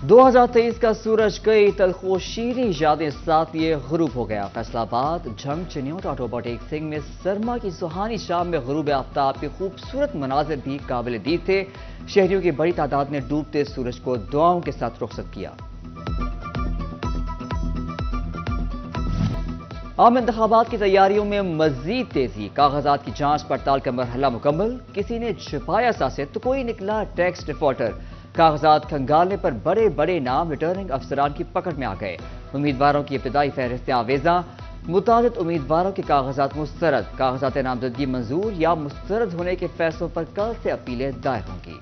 2023 کا سورج کئی تلخ و شیریں یادیں ساتھ لیے غروب ہو گیا۔ فیصل آباد، جھنگ، چنیوٹ اور ٹوبہ ٹیک سنگھ میں سرما کی سہانی شام میں غروب آفتاب کے خوبصورت مناظر بھی قابل دید تھے۔ شہریوں کی بڑی تعداد نے ڈوبتے سورج کو دعاؤں کے ساتھ رخصت کیا۔ عام انتخابات کی تیاریوں میں مزید تیزی، کاغذات کی جانچ پڑتال کا مرحلہ مکمل۔ کسی نے چھپایا ساسے تو کوئی نکلا ٹیکس ڈیفالٹر۔ کاغذات کھنگالنے پر بڑے بڑے نام ریٹرننگ افسران کی پکڑ میں آ گئے۔ امیدواروں کی ابتدائی فہرستیں آویزاں، متعدد امیدواروں کے کاغذات مسترد۔ کاغذات نامزدگی منظور یا مسترد ہونے کے فیصلوں پر کل سے اپیلیں دائر ہوں گی۔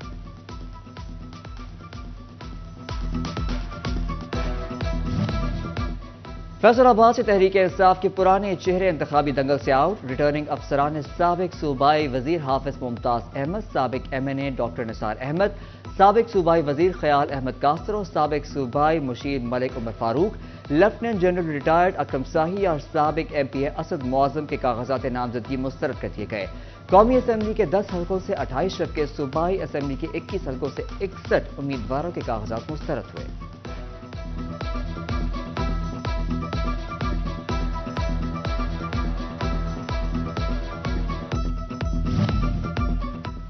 فیصل آباد سے تحریک انصاف کے پرانے چہرے انتخابی دنگل سے آؤٹ۔ ریٹرننگ افسران نے سابق صوبائی وزیر حافظ ممتاز احمد، سابق ایم این اے ڈاکٹر نثار احمد، سابق صوبائی وزیر خیال احمد کاستر اور سابق صوبائی مشیر ملک عمر فاروق، لیفٹیننٹ جنرل ریٹائرڈ اکرم ساہی اور سابق ایم پی اے اسد معظم کے کاغذات نامزدگی مسترد کر دیے گئے۔ قومی اسمبلی کے 10 حلقوں سے 28 جبکہ صوبائی اسمبلی کے 21 حلقوں سے 61 امیدواروں کے کاغذات مسترد ہوئے۔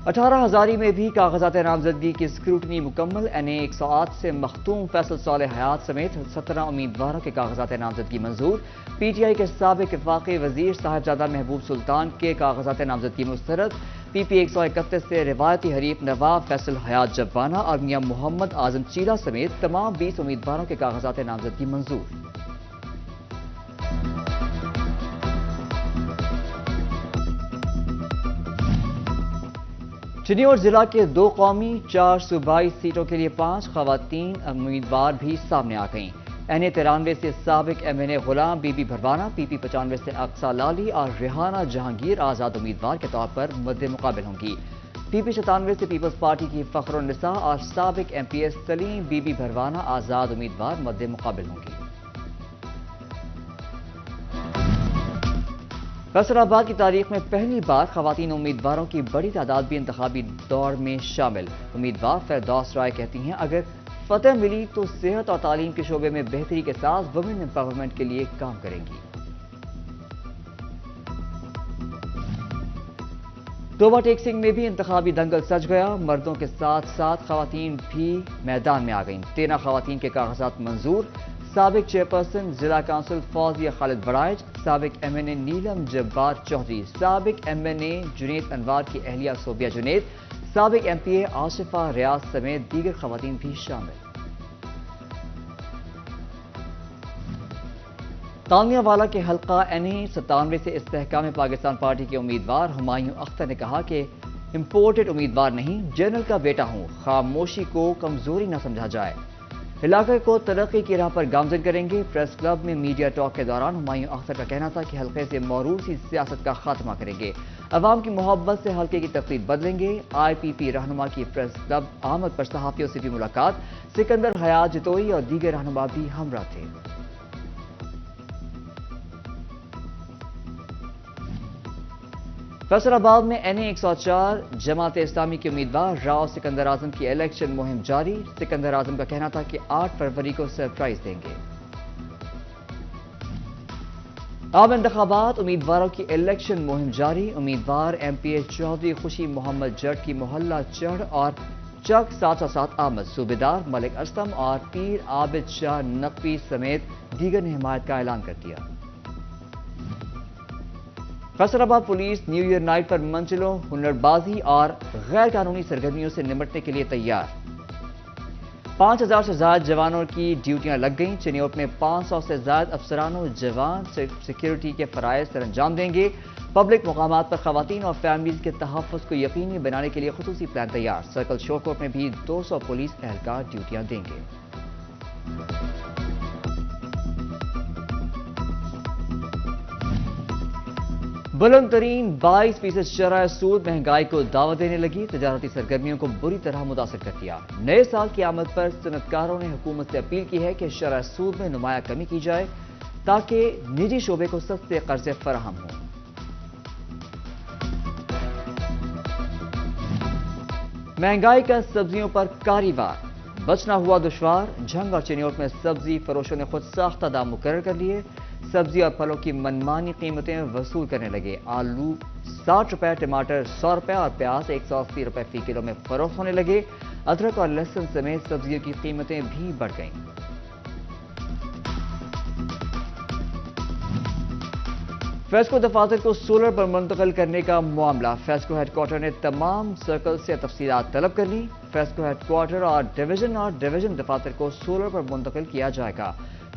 18 ہزاری میں بھی کاغذات نامزدگی کی اسکروٹنی مکمل۔ این اے 108 سے مختوم فیصل صالح حیات سمیت 17 امیدواروں کے کاغذات نامزدگی منظور۔ پی ٹی آئی کے سابق وفاقی وزیر صاحبزادہ محبوب سلطان کے کاغذات نامزدگی مسترد۔ پی پی 131 سے روایتی حریف نواب فیصل حیات جبانہ اور میاں محمد اعظم چیلہ سمیت تمام 20 امیدواروں کے کاغذات نامزدگی منظور۔ چنیوٹ ضلع کے 2 قومی 4 صوبائی سیٹوں کے لیے 5 خواتین امیدوار بھی سامنے آ گئیں۔ این اے 93 سے سابق M N a Ghulam be be Bharwana, پی پی 95 سے اقصی لالی اور ریحانہ جہانگیر آزاد امیدوار کے طور پر مد مقابل ہوں گی۔ پی پی 97 سے پیپلز پارٹی کی فخر النساء اور سابق M P S Saleem Bibi Bharwana آزاد امیدوار مد مقابل ہوں گی۔ فیصل آباد کی تاریخ میں پہلی بار خواتین امیدواروں کی بڑی تعداد بھی انتخابی دوڑ میں شامل۔ امیدوار فردوس رائے کہتی ہیں اگر فتح ملی تو صحت اور تعلیم کے شعبے میں بہتری کے ساتھ ویمن امپاورمنٹ کے لیے کام کریں گی۔ ٹوبہ ٹیک سنگھ میں بھی انتخابی دنگل سج گیا۔ مردوں کے ساتھ ساتھ خواتین بھی میدان میں آ گئیں۔ 13 خواتین کے کاغذات منظور۔ سابق چیئرپرسن ضلع کونسل فوزیہ خالد بڑائچ، سابق ایم این اے نیلم جبار چودھری، سابق ایم این اے جنید انوار کی اہلیہ صوبیہ جنید، سابق ایم پی اے آصفہ ریاض سمیت دیگر خواتین بھی شامل۔ تانیہ والا کے حلقہ این اے 97 سے استحکام پاکستان پارٹی کے امیدوار ہمایوں اختر نے کہا کہ امپورٹڈ امیدوار نہیں، جنرل کا بیٹا ہوں، خاموشی کو کمزوری نہ سمجھا جائے، علاقے کو ترقی کی راہ پر گامزن کریں گے۔ پریس کلب میں میڈیا ٹاک کے دوران ہمایوں اختر کا کہنا تھا کہ حلقے سے موروثی سیاست کا خاتمہ کریں گے، عوام کی محبت سے حلقے کی تقسیم بدلیں گے۔ آئی پی پی رہنما کی پریس کلب آمد پر صحافیوں سے بھی ملاقات، سکندر حیات جتوئی اور دیگر رہنما بھی ہمراہ تھے۔ فیصل آباد میں این اے 104 جماعت اسلامی کے امیدوار راؤ سکندر اعظم کی الیکشن مہم جاری۔ سکندر اعظم کا کہنا تھا کہ 8 فروری کو سرپرائز دیں گے۔ عام انتخابات امیدواروں کی الیکشن مہم جاری۔ امیدوار ایم پی اے چودھری خوشی محمد جٹ کی محلہ چڑھ اور چک 707 آمد، صوبیدار ملک اسلم اور پیر عابد شاہ نقوی سمیت دیگر نے حمایت کا اعلان کر دیا۔ فیصل آباد پولیس نیو ایئر نائٹ پر منچلوں، ہنر بازی اور غیر قانونی سرگرمیوں سے نمٹنے کے لیے تیار۔ 5000 سے زائد جوانوں کی ڈیوٹیاں لگ گئیں۔ چنیوٹ میں 500 سے زائد افسران و جوان سیکیورٹی کے فرائض سر انجام دیں گے۔ پبلک مقامات پر خواتین اور فیملیز کے تحفظ کو یقینی بنانے کے لیے خصوصی پلان تیار۔ سرکل شوکوٹ میں بھی 200 پولیس اہلکار ڈیوٹیاں دیں گے۔ بلند ترین 22% شرح سود مہنگائی کو دعوت دینے لگی، تجارتی سرگرمیوں کو بری طرح متاثر کر دیا۔ نئے سال کی آمد پر صنعتکاروں نے حکومت سے اپیل کی ہے کہ شرح سود میں نمایاں کمی کی جائے تاکہ نجی شعبے کو سستے قرضے فراہم ہوں۔ مہنگائی کا سبزیوں پر کاری وار، بچنا ہوا دشوار، جھنگ اور چنیوٹ میں سبزی فروشوں نے خود ساختہ دام مقرر کر لیے، سبزی اور پھلوں کی منمانی قیمتیں وصول کرنے لگے، آلو 60 روپے، ٹماٹر 100 روپے اور پیاز 180 روپے فی کلو میں فروخت ہونے لگے، ادرک اور لہسن سمیت سبزیوں کی قیمتیں بھی بڑھ گئیں۔ فیسکو دفاتر کو سولر پر منتقل کرنے کا معاملہ، فیسکو ہیڈ کوارٹر نے تمام سرکل سے تفصیلات طلب کر لی، فیسکو ہیڈ کوارٹر اور ڈویژن دفاتر کو سولر پر منتقل کیا جائے گا،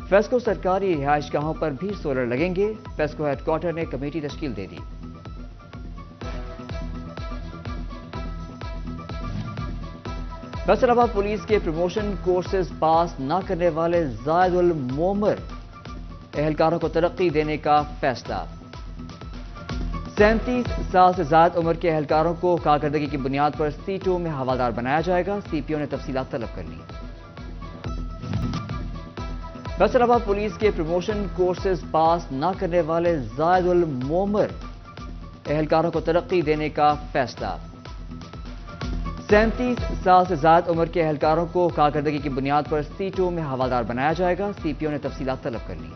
فیسکو سرکاری رہائش گاہوں پر بھی سولر لگیں گے، فیسکو ہیڈ کوارٹر نے کمیٹی تشکیل دے دی۔ فیصل آباد پولیس کے پروموشن کورسز پاس نہ کرنے والے زائد المعمر اہلکاروں کو ترقی دینے کا فیصلہ، 37 سال سے زائد عمر کے اہلکاروں کو کارکردگی کی بنیاد پر سیٹوں میں حوالدار بنایا جائے گا، سی پی او نے تفصیلات طلب کر لی۔ فیصل آباد پولیس کے پروموشن کورسز پاس نہ کرنے والے زائد المعمر اہلکاروں کو ترقی دینے کا فیصلہ، 37 سال سے زائد عمر کے اہلکاروں کو کارکردگی کی بنیاد پر سیٹوں میں حوالدار بنایا جائے گا، سی پی او نے تفصیلات طلب کر لی۔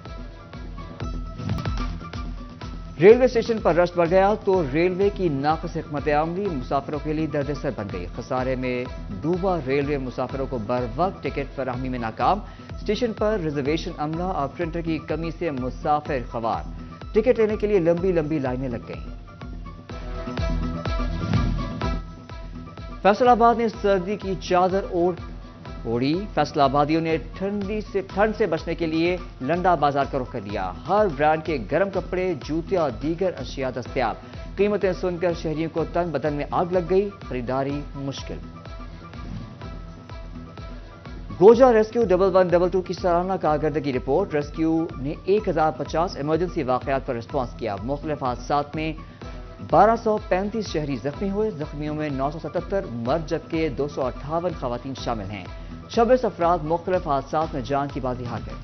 ریلوے اسٹیشن پر رش بڑھ گیا تو ریلوے کی ناقص حکمت عملی مسافروں کے لیے درد سر بن گئی، خسارے میں ڈوبا ریلوے مسافروں کو بر وقت ٹکٹ فراہمی میں ناکام، اسٹیشن پر ریزرویشن عملہ اور پرنٹر کی کمی سے مسافر خوار، ٹکٹ لینے کے لیے لمبی لمبی لائنیں لگ گئیں۔ فیصل آباد نے سردی کی چادر اوڑھی، فیصل آبادیوں نے ٹھنڈ سے بچنے کے لیے لنڈا بازار کا رخ کر لیا، ہر برانڈ کے گرم کپڑے، جوتے اور دیگر اشیاء دستیاب، قیمتیں سن کر شہریوں کو تن بدن میں آگ لگ گئی، خریداری مشکل۔ گوجا ریسکیو 1112 کی سالانہ کارکردگی رپورٹ، ریسکیو نے 1050 ایمرجنسی واقعات پر رسپانس کیا، مختلف حادثات میں 1235 شہری زخمی ہوئے، زخمیوں میں 977 مرد جبکہ 258 خواتین شامل ہیں، 26 افراد مختلف حادثات میں جان کی بازی ہار گئے۔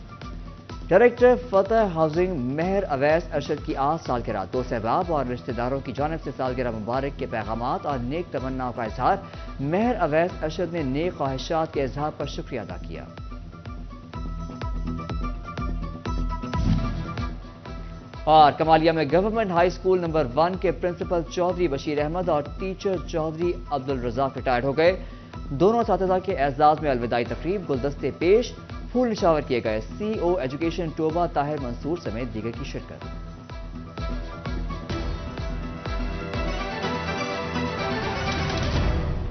ڈائریکٹر فتح ہاؤسنگ مہر اویس ارشد کی آج سالگرہ، دوست احباب اور رشتہ داروں کی جانب سے سالگرہ مبارک کے پیغامات اور نیک تمناؤں کا اظہار، مہر اویس ارشد نے نیک خواہشات کے اظہار پر شکریہ ادا کیا۔ اور کمالیہ میں گورنمنٹ ہائی اسکول نمبر 1 کے پرنسپل چودھری بشیر احمد اور ٹیچر چودھری عبدالرزاق ریٹائرڈ ہو گئے، دونوں اساتذہ کے اعزاز میں الوداعی تقریب، گلدستے پیش، پھول نشاور کیے گئے، سی او ایجوکیشن ٹوبہ طاہر منصور سمیت دیگر کی شرکت۔